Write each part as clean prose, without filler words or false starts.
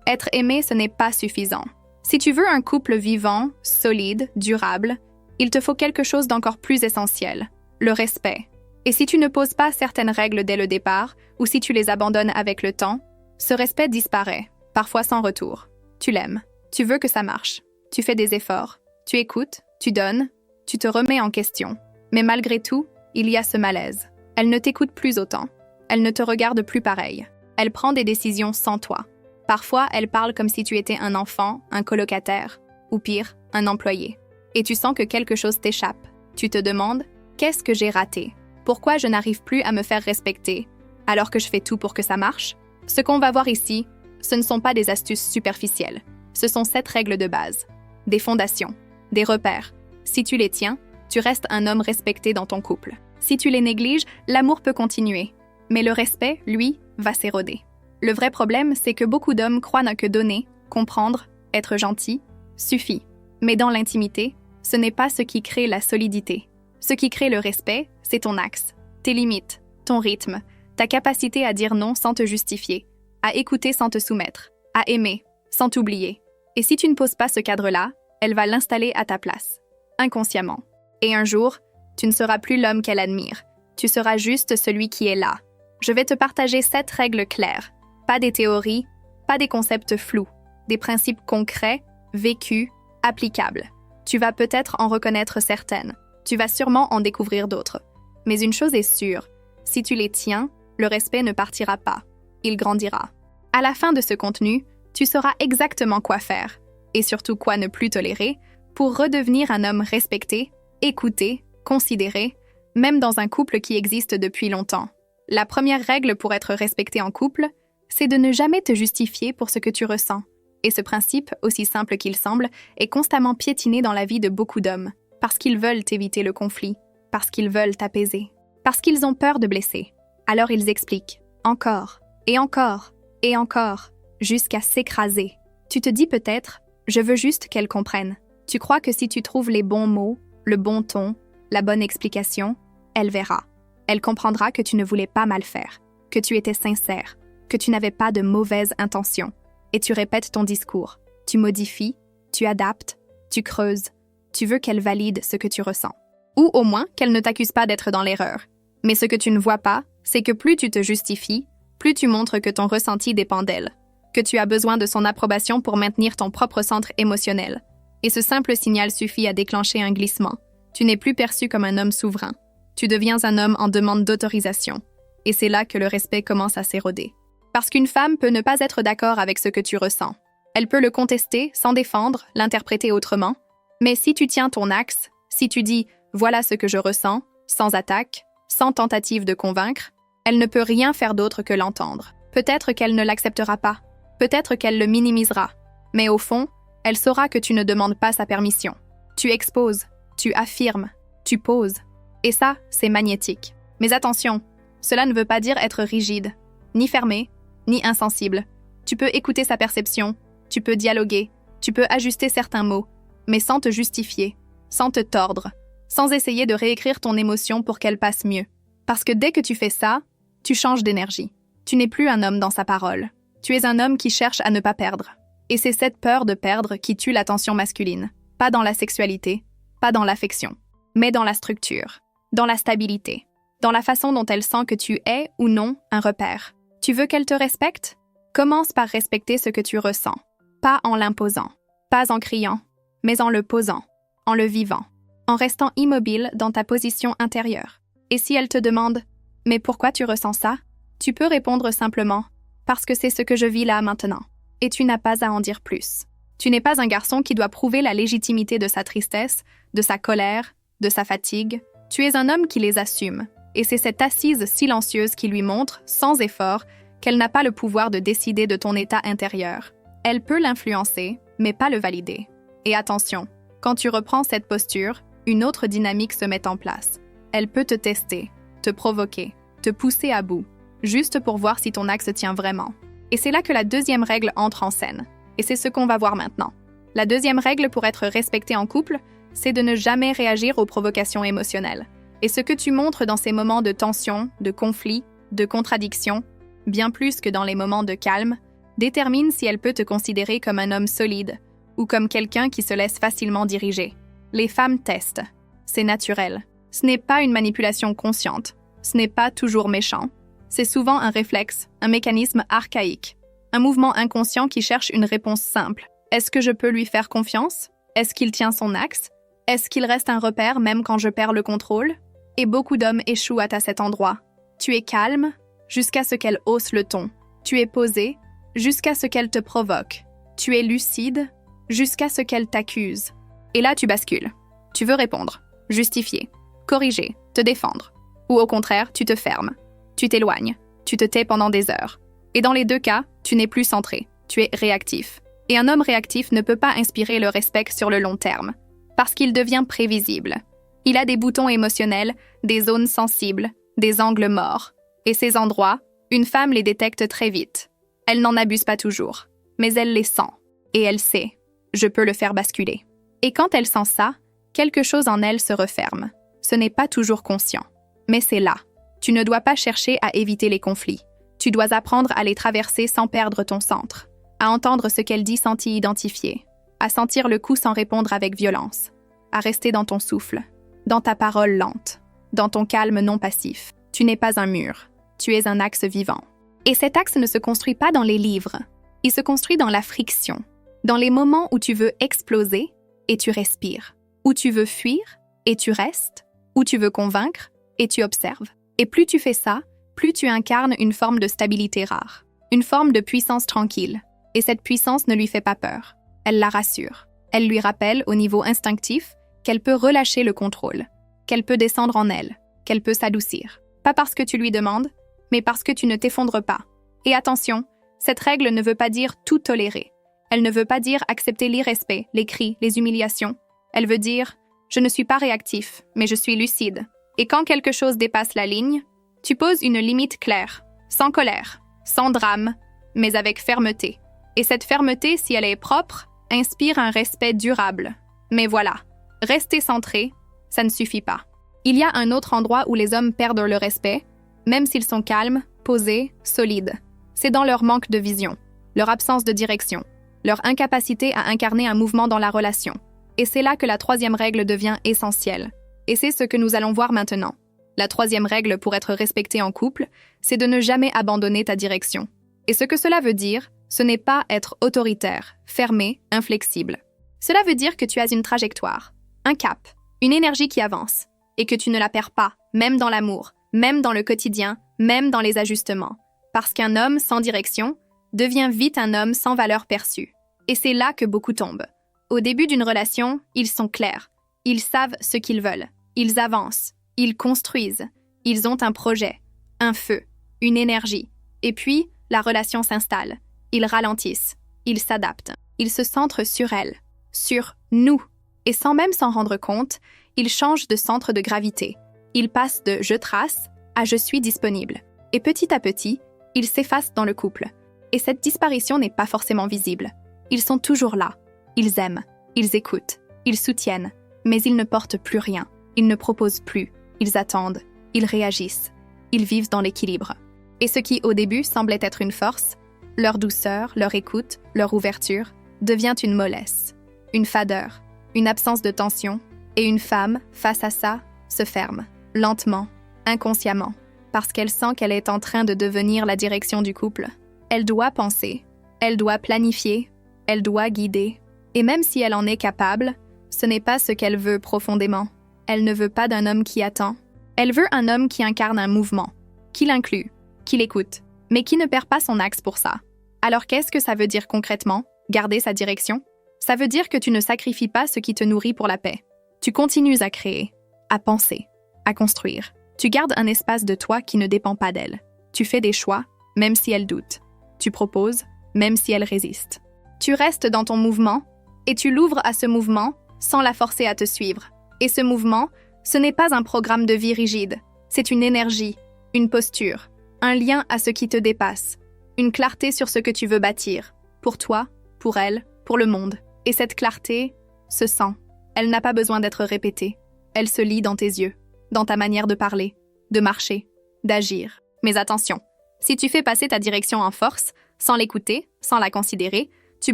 Être aimé, ce n'est pas suffisant. Si tu veux un couple vivant, solide, durable, il te faut quelque chose d'encore plus essentiel, le respect. Et si tu ne poses pas certaines règles dès le départ, ou si tu les abandonnes avec le temps, ce respect disparaît, parfois sans retour. Tu l'aimes, tu veux que ça marche, tu fais des efforts, tu écoutes, tu donnes, tu te remets en question. Mais malgré tout, il y a ce malaise. Elle ne t'écoute plus autant, elle ne te regarde plus pareil, elle prend des décisions sans toi. Parfois, elle parle comme si tu étais un enfant, un colocataire, ou pire, un employé. Et tu sens que quelque chose t'échappe. Tu te demandes « Qu'est-ce que j'ai raté ? Pourquoi je n'arrive plus à me faire respecter, alors que je fais tout pour que ça marche ?» Ce qu'on va voir ici, ce ne sont pas des astuces superficielles. Ce sont 7 règles de base, des fondations, des repères. Si tu les tiens, tu restes un homme respecté dans ton couple. Si tu les négliges, l'amour peut continuer. Mais le respect, lui, va s'éroder. Le vrai problème, c'est que beaucoup d'hommes croient que donner, comprendre, être gentil, suffit. Mais dans l'intimité, ce n'est pas ce qui crée la solidité. Ce qui crée le respect, c'est ton axe, tes limites, ton rythme, ta capacité à dire non sans te justifier, à écouter sans te soumettre, à aimer sans t'oublier. Et si tu ne poses pas ce cadre-là, elle va l'installer à ta place, inconsciemment. Et un jour, tu ne seras plus l'homme qu'elle admire. Tu seras juste celui qui est là. Je vais te partager 7 règles claires. Pas des théories, pas des concepts flous, des principes concrets, vécus, applicables. Tu vas peut-être en reconnaître certaines, tu vas sûrement en découvrir d'autres. Mais une chose est sûre, si tu les tiens, le respect ne partira pas, il grandira. À la fin de ce contenu, tu sauras exactement quoi faire, et surtout quoi ne plus tolérer, pour redevenir un homme respecté, écouté, considéré, même dans un couple qui existe depuis longtemps. La première règle pour être respecté en couple, c'est de ne jamais te justifier pour ce que tu ressens. Et ce principe, aussi simple qu'il semble, est constamment piétiné dans la vie de beaucoup d'hommes, parce qu'ils veulent éviter le conflit, parce qu'ils veulent t'apaiser, parce qu'ils ont peur de blesser. Alors ils expliquent, encore, et encore, et encore, jusqu'à s'écraser. Tu te dis peut-être, je veux juste qu'elle comprenne. Tu crois que si tu trouves les bons mots, le bon ton, la bonne explication, elle verra. Elle comprendra que tu ne voulais pas mal faire, que tu étais sincère, que tu n'avais pas de mauvaises intentions. Et tu répètes ton discours, tu modifies, tu adaptes, tu creuses, tu veux qu'elle valide ce que tu ressens. Ou au moins qu'elle ne t'accuse pas d'être dans l'erreur. Mais ce que tu ne vois pas, c'est que plus tu te justifies, plus tu montres que ton ressenti dépend d'elle, que tu as besoin de son approbation pour maintenir ton propre centre émotionnel. Et ce simple signal suffit à déclencher un glissement. Tu n'es plus perçu comme un homme souverain. Tu deviens un homme en demande d'autorisation. Et c'est là que le respect commence à s'éroder. Parce qu'une femme peut ne pas être d'accord avec ce que tu ressens. Elle peut le contester, s'en défendre, l'interpréter autrement. Mais si tu tiens ton axe, si tu dis « voilà ce que je ressens », sans attaque, sans tentative de convaincre, elle ne peut rien faire d'autre que l'entendre. Peut-être qu'elle ne l'acceptera pas, peut-être qu'elle le minimisera, mais au fond, elle saura que tu ne demandes pas sa permission. Tu exposes, tu affirmes, tu poses. Et ça, c'est magnétique. Mais attention, cela ne veut pas dire être rigide, ni fermé, ni insensible. Tu peux écouter sa perception, tu peux dialoguer, tu peux ajuster certains mots, mais sans te justifier, sans te tordre, sans essayer de réécrire ton émotion pour qu'elle passe mieux. Parce que dès que tu fais ça, tu changes d'énergie. Tu n'es plus un homme dans sa parole. Tu es un homme qui cherche à ne pas perdre. Et c'est cette peur de perdre qui tue la tension masculine. Pas dans la sexualité, pas dans l'affection, mais dans la structure, dans la stabilité, dans la façon dont elle sent que tu es ou non un repère. Tu veux qu'elle te respecte? Commence par respecter ce que tu ressens, pas en l'imposant, pas en criant, mais en le posant, en le vivant, en restant immobile dans ta position intérieure. Et si elle te demande « Mais pourquoi tu ressens ça ?» Tu peux répondre simplement « Parce que c'est ce que je vis là maintenant. » Et tu n'as pas à en dire plus. Tu n'es pas un garçon qui doit prouver la légitimité de sa tristesse, de sa colère, de sa fatigue. Tu es un homme qui les assume. Et c'est cette assise silencieuse qui lui montre, sans effort, qu'elle n'a pas le pouvoir de décider de ton état intérieur. Elle peut l'influencer, mais pas le valider. Et attention, quand tu reprends cette posture, une autre dynamique se met en place. Elle peut te tester, te provoquer, te pousser à bout, juste pour voir si ton axe tient vraiment. Et c'est là que la deuxième règle entre en scène. Et c'est ce qu'on va voir maintenant. La deuxième règle pour être respecté en couple, c'est de ne jamais réagir aux provocations émotionnelles. Et ce que tu montres dans ces moments de tension, de conflit, de contradiction, bien plus que dans les moments de calme, détermine si elle peut te considérer comme un homme solide ou comme quelqu'un qui se laisse facilement diriger. Les femmes testent. C'est naturel. Ce n'est pas une manipulation consciente. Ce n'est pas toujours méchant. C'est souvent un réflexe, un mécanisme archaïque, un mouvement inconscient qui cherche une réponse simple. Est-ce que je peux lui faire confiance? Est-ce qu'il tient son axe? Est-ce qu'il reste un repère même quand je perds le contrôle? Et beaucoup d'hommes échouent à cet endroit. Tu es calme jusqu'à ce qu'elle hausse le ton. Tu es posé jusqu'à ce qu'elle te provoque. Tu es lucide jusqu'à ce qu'elle t'accuse. Et là, tu bascules. Tu veux répondre, justifier, corriger, te défendre. Ou au contraire, tu te fermes. Tu t'éloignes. Tu te tais pendant des heures. Et dans les deux cas, tu n'es plus centré. Tu es réactif. Et un homme réactif ne peut pas inspirer le respect sur le long terme, parce qu'il devient prévisible. Il a des boutons émotionnels, des zones sensibles, des angles morts. Et ces endroits, une femme les détecte très vite. Elle n'en abuse pas toujours, mais elle les sent. Et elle sait, je peux le faire basculer. Et quand elle sent ça, quelque chose en elle se referme. Ce n'est pas toujours conscient, mais c'est là. Tu ne dois pas chercher à éviter les conflits. Tu dois apprendre à les traverser sans perdre ton centre, à entendre ce qu'elle dit sans t'y identifier, à sentir le coup sans répondre avec violence, à rester dans ton souffle, dans ta parole lente, dans ton calme non passif. Tu n'es pas un mur, tu es un axe vivant. Et cet axe ne se construit pas dans les livres, il se construit dans la friction, dans les moments où tu veux exploser et tu respires, où tu veux fuir et tu restes, où tu veux convaincre et tu observes. Et plus tu fais ça, plus tu incarnes une forme de stabilité rare, une forme de puissance tranquille. Et cette puissance ne lui fait pas peur. Elle la rassure. Elle lui rappelle au niveau instinctif qu'elle peut relâcher le contrôle, qu'elle peut descendre en elle, qu'elle peut s'adoucir. Pas parce que tu lui demandes, mais parce que tu ne t'effondres pas. Et attention, cette règle ne veut pas dire tout tolérer. Elle ne veut pas dire accepter l'irrespect, les cris, les humiliations. Elle veut dire « je ne suis pas réactif, mais je suis lucide ». Et quand quelque chose dépasse la ligne, tu poses une limite claire, sans colère, sans drame, mais avec fermeté. Et cette fermeté, si elle est propre, inspire un respect durable. Mais voilà, rester centré, ça ne suffit pas. Il y a un autre endroit où les hommes perdent le respect, même s'ils sont calmes, posés, solides. C'est dans leur manque de vision, leur absence de direction, leur incapacité à incarner un mouvement dans la relation. Et c'est là que la troisième règle devient essentielle. Et c'est ce que nous allons voir maintenant. La troisième règle pour être respecté en couple, c'est de ne jamais abandonner ta direction. Et ce que cela veut dire, ce n'est pas être autoritaire, fermé, inflexible. Cela veut dire que tu as une trajectoire, un cap, une énergie qui avance, et que tu ne la perds pas, même dans l'amour, même dans le quotidien, même dans les ajustements. Parce qu'un homme sans direction devient vite un homme sans valeur perçue. Et c'est là que beaucoup tombent. Au début d'une relation, ils sont clairs. Ils savent ce qu'ils veulent. Ils avancent. Ils construisent. Ils ont un projet, un feu, une énergie. Et puis, la relation s'installe. Ils ralentissent. Ils s'adaptent. Ils se centrent sur elle, sur nous. Et sans même s'en rendre compte, ils changent de centre de gravité. Ils passent de « je trace » à « je suis disponible ». Et petit à petit, ils s'effacent dans le couple. Et cette disparition n'est pas forcément visible. Ils sont toujours là. Ils aiment. Ils écoutent. Ils soutiennent. Mais ils ne portent plus rien. Ils ne proposent plus. Ils attendent. Ils réagissent. Ils vivent dans l'équilibre. Et ce qui, au début, semblait être une force, leur douceur, leur écoute, leur ouverture, devient une mollesse, une fadeur, une absence de tension, et une femme, face à ça, se ferme, lentement, inconsciemment, parce qu'elle sent qu'elle est en train de devenir la direction du couple. Elle doit penser, elle doit planifier, elle doit guider. Et même si elle en est capable, ce n'est pas ce qu'elle veut profondément. Elle ne veut pas d'un homme qui attend. Elle veut un homme qui incarne un mouvement, qui l'inclut, qui l'écoute, mais qui ne perd pas son axe pour ça. Alors qu'est-ce que ça veut dire concrètement, garder sa direction? Ça veut dire que tu ne sacrifies pas ce qui te nourrit pour la paix. Tu continues à créer, à penser, à construire. Tu gardes un espace de toi qui ne dépend pas d'elle. Tu fais des choix, même si elle doute. Tu proposes, même si elle résiste. Tu restes dans ton mouvement, et tu l'ouvres à ce mouvement sans la forcer à te suivre. Et ce mouvement, ce n'est pas un programme de vie rigide. C'est une énergie, une posture, un lien à ce qui te dépasse, une clarté sur ce que tu veux bâtir, pour toi, pour elle, pour le monde. Et cette clarté se sent. Elle n'a pas besoin d'être répétée. Elle se lit dans tes yeux, dans ta manière de parler, de marcher, d'agir. Mais attention, si tu fais passer ta direction en force, sans l'écouter, Sans la considérer, tu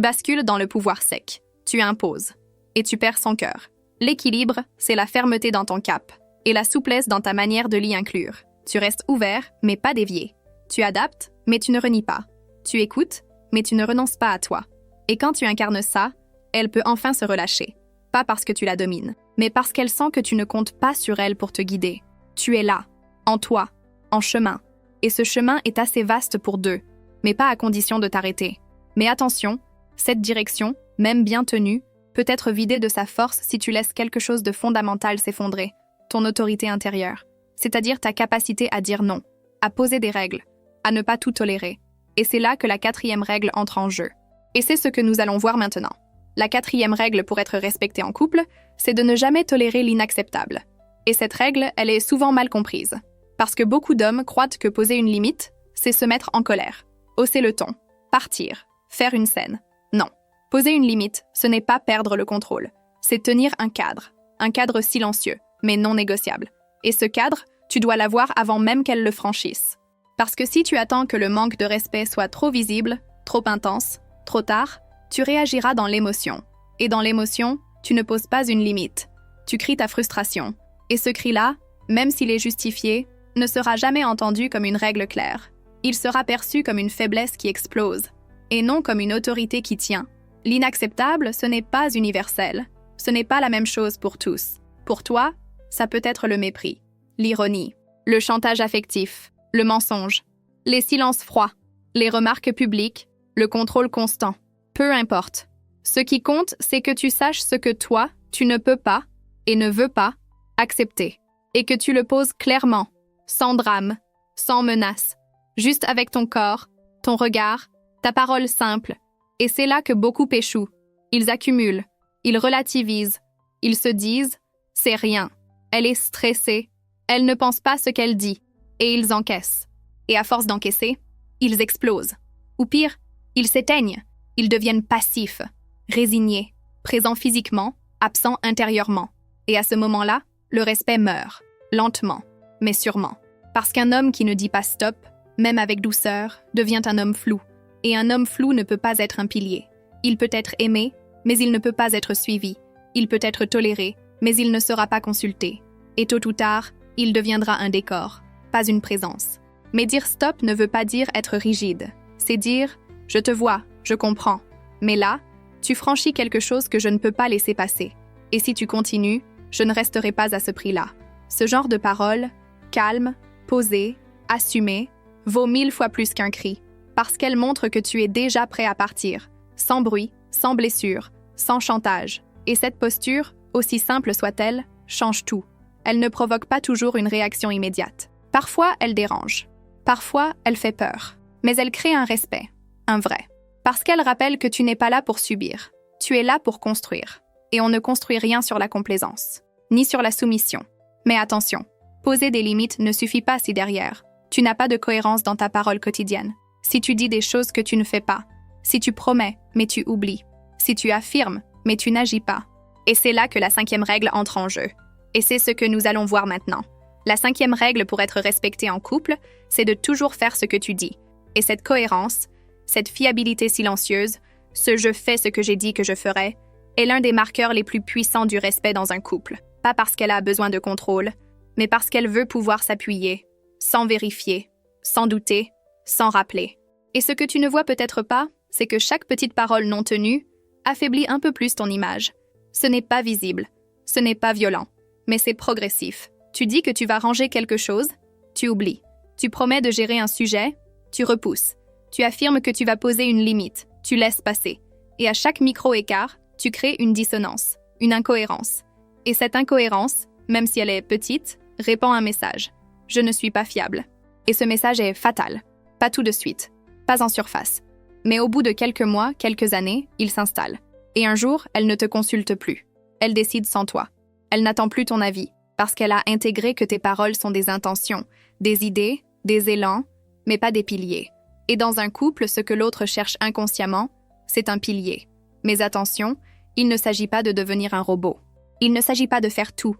bascules dans le pouvoir sec. Tu imposes. Et tu perds son cœur. L'équilibre, c'est la fermeté dans ton cap. Et la souplesse dans ta manière de l'y inclure. Tu restes ouvert, mais pas dévié. Tu adaptes, mais tu ne renies pas. Tu écoutes, mais tu ne renonces pas à toi. Et quand tu incarnes ça, elle peut enfin se relâcher. Pas parce que tu la domines, mais parce qu'elle sent que tu ne comptes pas sur elle pour te guider. Tu es là, en toi, en chemin. Et ce chemin est assez vaste pour deux, mais pas à condition de t'arrêter. Mais attention, cette direction, même bien tenue, peut être vidée de sa force si tu laisses quelque chose de fondamental s'effondrer, ton autorité intérieure, c'est-à-dire ta capacité à dire non, à poser des règles, à ne pas tout tolérer. Et c'est là que la 4e règle entre en jeu. Et c'est ce que nous allons voir maintenant. La 4e règle pour être respectée en couple, c'est de ne jamais tolérer l'inacceptable. Et cette règle, elle est souvent mal comprise. Parce que beaucoup d'hommes croient que poser une limite, c'est se mettre en colère, hausser le ton, partir, faire une scène. Non. Poser une limite, ce n'est pas perdre le contrôle. C'est tenir un cadre silencieux, mais non négociable. Et ce cadre, tu dois l'avoir avant même qu'elle le franchisse. Parce que si tu attends que le manque de respect soit trop visible, trop intense, trop tard, tu réagiras dans l'émotion. Et dans l'émotion, tu ne poses pas une limite. Tu cries ta frustration. Et ce cri-là, même s'il est justifié, ne sera jamais entendu comme une règle claire. Il sera perçu comme une faiblesse qui explose, et non comme une autorité qui tient. L'inacceptable, ce n'est pas universel. Ce n'est pas la même chose pour tous. Pour toi, ça peut être le mépris, l'ironie, le chantage affectif, le mensonge, les silences froids, les remarques publiques, le contrôle constant. Peu importe. Ce qui compte, c'est que tu saches ce que toi, tu ne peux pas et ne veux pas accepter. Et que tu le poses clairement, sans drame, sans menace, juste avec ton corps, ton regard, ta parole simple. Et c'est là que beaucoup échouent. Ils accumulent, ils relativisent, ils se disent « c'est rien ». Elle est stressée, elle ne pense pas ce qu'elle dit, et ils encaissent. Et à force d'encaisser, ils explosent. Ou pire, ils s'éteignent, ils deviennent passifs, résignés, présents physiquement, absents intérieurement. Et à ce moment-là, le respect meurt, lentement, mais sûrement. Parce qu'un homme qui ne dit pas stop, même avec douceur, devient un homme flou. Et un homme flou ne peut pas être un pilier. Il peut être aimé, mais il ne peut pas être suivi. Il peut être toléré, mais il ne sera pas consulté. Et tôt ou tard, il deviendra un décor, pas une présence. Mais dire stop ne veut pas dire être rigide. C'est dire « je te vois, je comprends ». Mais là, tu franchis quelque chose que je ne peux pas laisser passer. Et si tu continues, je ne resterai pas à ce prix-là. Ce genre de parole, calme, posée, assumée, vaut 1000 fois plus qu'un cri, parce qu'elle montre que tu es déjà prêt à partir, sans bruit, sans blessure, sans chantage. Et cette posture, aussi simple soit-elle, change tout. Elle ne provoque pas toujours une réaction immédiate. Parfois, elle dérange. Parfois, elle fait peur. Mais elle crée un respect, un vrai. Parce qu'elle rappelle que tu n'es pas là pour subir. Tu es là pour construire. Et on ne construit rien sur la complaisance, ni sur la soumission. Mais attention, poser des limites ne suffit pas si derrière, tu n'as pas de cohérence dans ta parole quotidienne. Si tu dis des choses que tu ne fais pas, si tu promets, mais tu oublies, si tu affirmes, mais tu n'agis pas. Et c'est là que la 5e règle entre en jeu. Et c'est ce que nous allons voir maintenant. La 5e règle pour être respecté en couple, c'est de toujours faire ce que tu dis. Et cette cohérence, cette fiabilité silencieuse, ce « je fais ce que j'ai dit que je ferai », est l'un des marqueurs les plus puissants du respect dans un couple. Pas parce qu'elle a besoin de contrôle, mais parce qu'elle veut pouvoir s'appuyer, sans vérifier, sans douter, sans rappeler. Et ce que tu ne vois peut-être pas, c'est que chaque petite parole non tenue affaiblit un peu plus ton image. Ce n'est pas visible, ce n'est pas violent, mais c'est progressif. Tu dis que tu vas ranger quelque chose, tu oublies. Tu promets de gérer un sujet, tu repousses. Tu affirmes que tu vas poser une limite, tu laisses passer. Et à chaque micro-écart, tu crées une dissonance, une incohérence. Et cette incohérence, même si elle est petite, répand un message. Je ne suis pas fiable. Et ce message est fatal. Pas tout de suite, pas en surface. Mais au bout de quelques mois, quelques années, il s'installe. Et un jour, elle ne te consulte plus. Elle décide sans toi. Elle n'attend plus ton avis, parce qu'elle a intégré que tes paroles sont des intentions, des idées, des élans, mais pas des piliers. Et dans un couple, ce que l'autre cherche inconsciemment, c'est un pilier. Mais attention, il ne s'agit pas de devenir un robot. Il ne s'agit pas de faire tout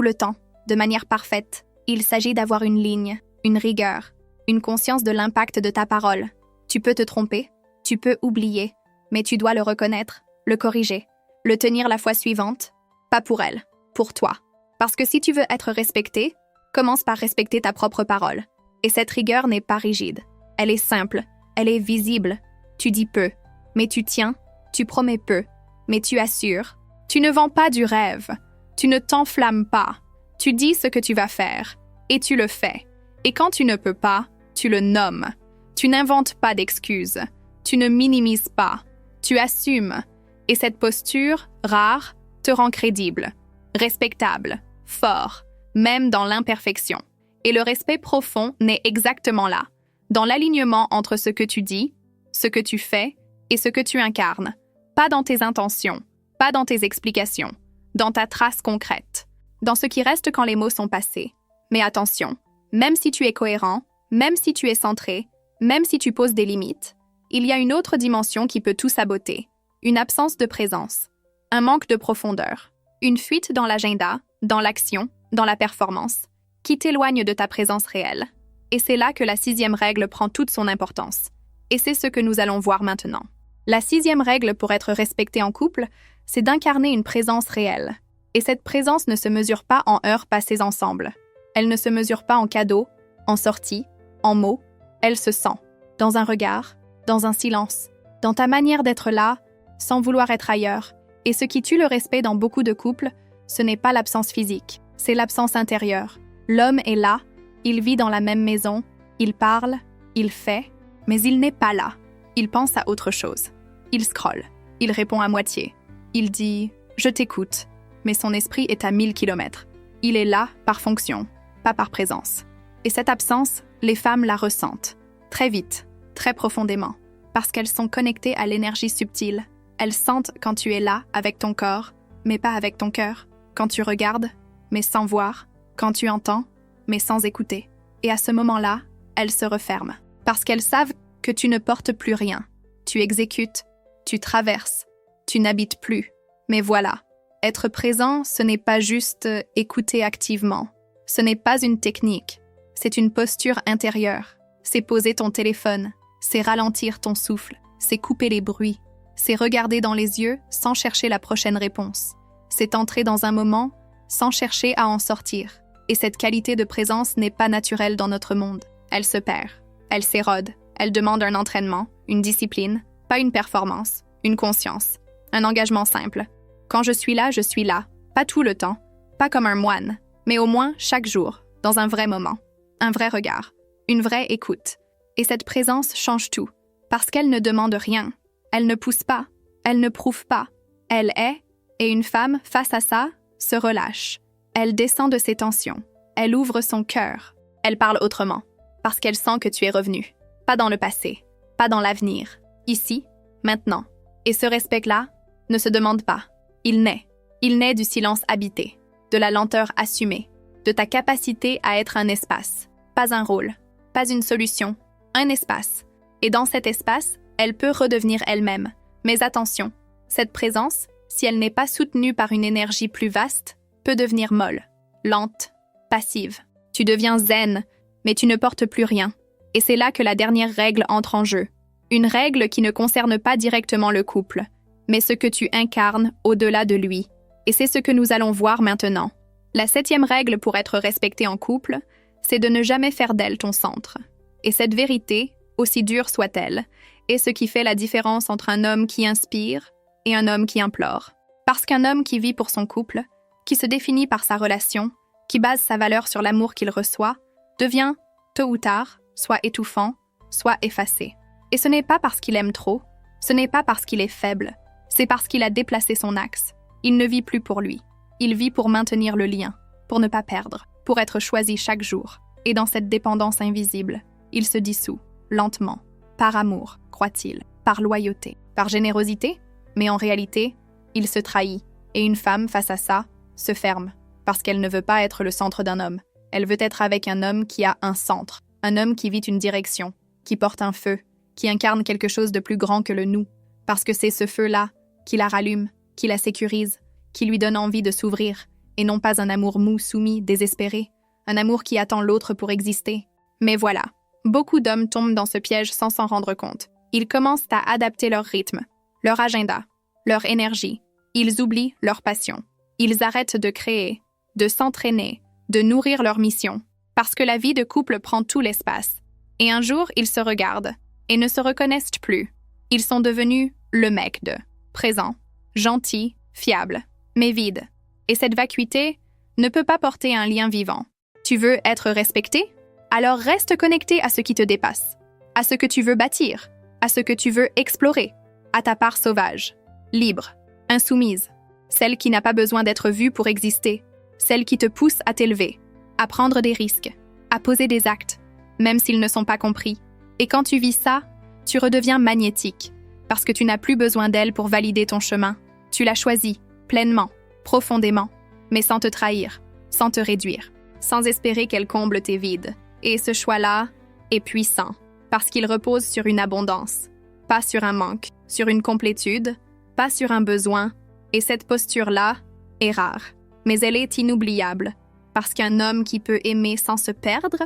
le temps, de manière parfaite. Il s'agit d'avoir une ligne, une rigueur, une conscience de l'impact de ta parole. Tu peux te tromper, Tu peux oublier, mais tu dois le reconnaître, le corriger, le tenir la fois suivante, pas pour elle, pour toi. Parce que si tu veux être respecté, commence par respecter ta propre parole. Et cette rigueur n'est pas rigide. Elle est simple, elle est visible. Tu dis peu, mais tu tiens, tu promets peu, mais tu assures. Tu ne vends pas du rêve, tu ne t'enflammes pas. Tu dis ce que tu vas faire, et tu le fais. Et quand tu ne peux pas, tu le nommes. Tu n'inventes pas d'excuses, tu ne minimises pas, tu assumes. Et cette posture, rare, te rend crédible, respectable, fort, même dans l'imperfection. Et le respect profond naît exactement là, dans l'alignement entre ce que tu dis, ce que tu fais et ce que tu incarnes. Pas dans tes intentions, pas dans tes explications, dans ta trace concrète, dans ce qui reste quand les mots sont passés. Mais attention, même si tu es cohérent, même si tu es centré, même si tu poses des limites, il y a une autre dimension qui peut tout saboter. Une absence de présence, un manque de profondeur, une fuite dans l'agenda, dans l'action, dans la performance, qui t'éloigne de ta présence réelle. Et c'est là que la 6e règle prend toute son importance. Et c'est ce que nous allons voir maintenant. La 6e règle pour être respecté en couple, c'est d'incarner une présence réelle. Et cette présence ne se mesure pas en heures passées ensemble. Elle ne se mesure pas en cadeaux, en sorties, en mots. Elle se sent, dans un regard, dans un silence, dans ta manière d'être là, sans vouloir être ailleurs. Et ce qui tue le respect dans beaucoup de couples, ce n'est pas l'absence physique, c'est l'absence intérieure. L'homme est là, il vit dans la même maison, il parle, il fait, mais il n'est pas là. Il pense à autre chose. Il scrolle, il répond à moitié. Il dit « je t'écoute », mais son esprit est à 1000 km. Il est là par fonction, pas par présence. Et cette absence, les femmes la ressentent, très vite, très profondément, parce qu'elles sont connectées à l'énergie subtile. Elles sentent quand tu es là avec ton corps, mais pas avec ton cœur. Quand tu regardes, mais sans voir. Quand tu entends, mais sans écouter. Et à ce moment-là, elles se referment. Parce qu'elles savent que tu ne portes plus rien. Tu exécutes, tu traverses, tu n'habites plus. Mais voilà, être présent, ce n'est pas juste écouter activement. Ce n'est pas une technique. C'est une posture intérieure. C'est poser ton téléphone. C'est ralentir ton souffle. C'est couper les bruits. C'est regarder dans les yeux sans chercher la prochaine réponse. C'est entrer dans un moment sans chercher à en sortir. Et cette qualité de présence n'est pas naturelle dans notre monde. Elle se perd, elle s'érode, elle demande un entraînement, une discipline, pas une performance, une conscience, un engagement simple. Quand je suis là, pas tout le temps, pas comme un moine, mais au moins chaque jour, dans un vrai moment, un vrai regard, une vraie écoute. Et cette présence change tout, parce qu'elle ne demande rien. Elle ne pousse pas, elle ne prouve pas. Elle est, et une femme, face à ça, se relâche. Elle descend de ses tensions. Elle ouvre son cœur. Elle parle autrement, parce qu'elle sent que tu es revenu. Pas dans le passé, pas dans l'avenir. Ici, maintenant. Et ce respect-là ne se demande pas. Il naît. Il naît du silence habité, de la lenteur assumée, de ta capacité à être un espace. Pas un rôle, pas une solution, un espace. Et dans cet espace, elle peut redevenir elle-même. Mais attention, cette présence, si elle n'est pas soutenue par une énergie plus vaste, peut devenir molle, lente, passive. Tu deviens zen, mais tu ne portes plus rien. Et c'est là que la dernière règle entre en jeu. Une règle qui ne concerne pas directement le couple, mais ce que tu incarnes au-delà de lui. Et c'est ce que nous allons voir maintenant. La 7e règle pour être respecté en couple, c'est de ne jamais faire d'elle ton centre. Et cette vérité, aussi dure soit-elle, est ce qui fait la différence entre un homme qui inspire et un homme qui implore. Parce qu'un homme qui vit pour son couple, qui se définit par sa relation, qui base sa valeur sur l'amour qu'il reçoit, devient, tôt ou tard, soit étouffant, soit effacé. Et ce n'est pas parce qu'il aime trop, ce n'est pas parce qu'il est faible, c'est parce qu'il a déplacé son axe. Il ne vit plus pour lui. Il vit pour maintenir le lien, pour ne pas perdre, pour être choisi chaque jour. Et dans cette dépendance invisible, il se dissout, lentement, par amour, croit-il, par loyauté, par générosité, mais en réalité, il se trahit. Et une femme, face à ça, se ferme, parce qu'elle ne veut pas être le centre d'un homme. Elle veut être avec un homme qui a un centre, un homme qui vit une direction, qui porte un feu, qui incarne quelque chose de plus grand que le nous, parce que c'est ce feu-là qui la rallume, qui la sécurise, qui lui donne envie de s'ouvrir, et non pas un amour mou, soumis, désespéré, un amour qui attend l'autre pour exister. Mais voilà, beaucoup d'hommes tombent dans ce piège sans s'en rendre compte. Ils commencent à adapter leur rythme, leur agenda, leur énergie. Ils oublient leur passion. Ils arrêtent de créer, de s'entraîner, de nourrir leur mission, parce que la vie de couple prend tout l'espace. Et un jour, ils se regardent et ne se reconnaissent plus. Ils sont devenus le mec de présent, gentil, fiable, mais vide. Et cette vacuité ne peut pas porter un lien vivant. Tu veux être respecté? Alors reste connecté à ce qui te dépasse, à ce que tu veux bâtir, à ce que tu veux explorer, à ta part sauvage, libre, insoumise, celle qui n'a pas besoin d'être vue pour exister, celle qui te pousse à t'élever, à prendre des risques, à poser des actes, même s'ils ne sont pas compris. Et quand tu vis ça, tu redeviens magnétique, parce que tu n'as plus besoin d'elle pour valider ton chemin. Tu l'as choisie, pleinement, profondément, mais sans te trahir, sans te réduire, sans espérer qu'elle comble tes vides. Et ce choix-là est puissant, parce qu'il repose sur une abondance, pas sur un manque, sur une complétude, pas sur un besoin. Et cette posture-là est rare, mais elle est inoubliable, parce qu'un homme qui peut aimer sans se perdre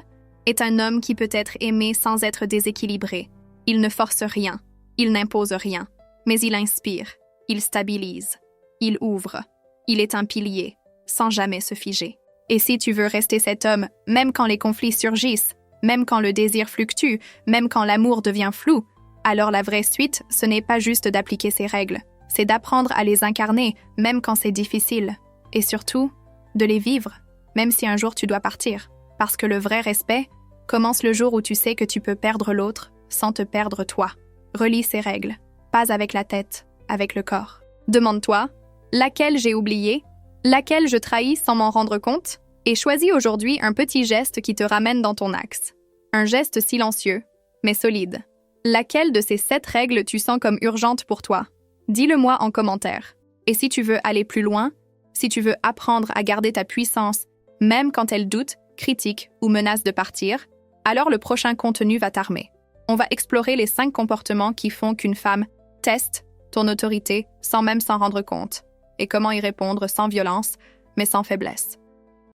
est un homme qui peut être aimé sans être déséquilibré. Il ne force rien, il n'impose rien, mais il inspire, il stabilise, il ouvre, il est un pilier, sans jamais se figer. Et si tu veux rester cet homme, même quand les conflits surgissent, même quand le désir fluctue, même quand l'amour devient flou, alors la vraie suite, ce n'est pas juste d'appliquer ces règles, c'est d'apprendre à les incarner, même quand c'est difficile. Et surtout, de les vivre, même si un jour tu dois partir. Parce que le vrai respect commence le jour où tu sais que tu peux perdre l'autre sans te perdre toi. Relis ces règles, pas avec la tête, avec le corps. Demande-toi, laquelle j'ai oubliée? Laquelle je trahis sans m'en rendre compte? Et choisis aujourd'hui un petit geste qui te ramène dans ton axe. Un geste silencieux, mais solide. Laquelle de ces 7 règles tu sens comme urgente pour toi? Dis-le-moi en commentaire. Et si tu veux aller plus loin, si tu veux apprendre à garder ta puissance, même quand elle doute, critique ou menace de partir, alors le prochain contenu va t'armer. On va explorer les 5 comportements qui font qu'une femme teste ton autorité sans même s'en rendre compte, et comment y répondre sans violence, mais sans faiblesse.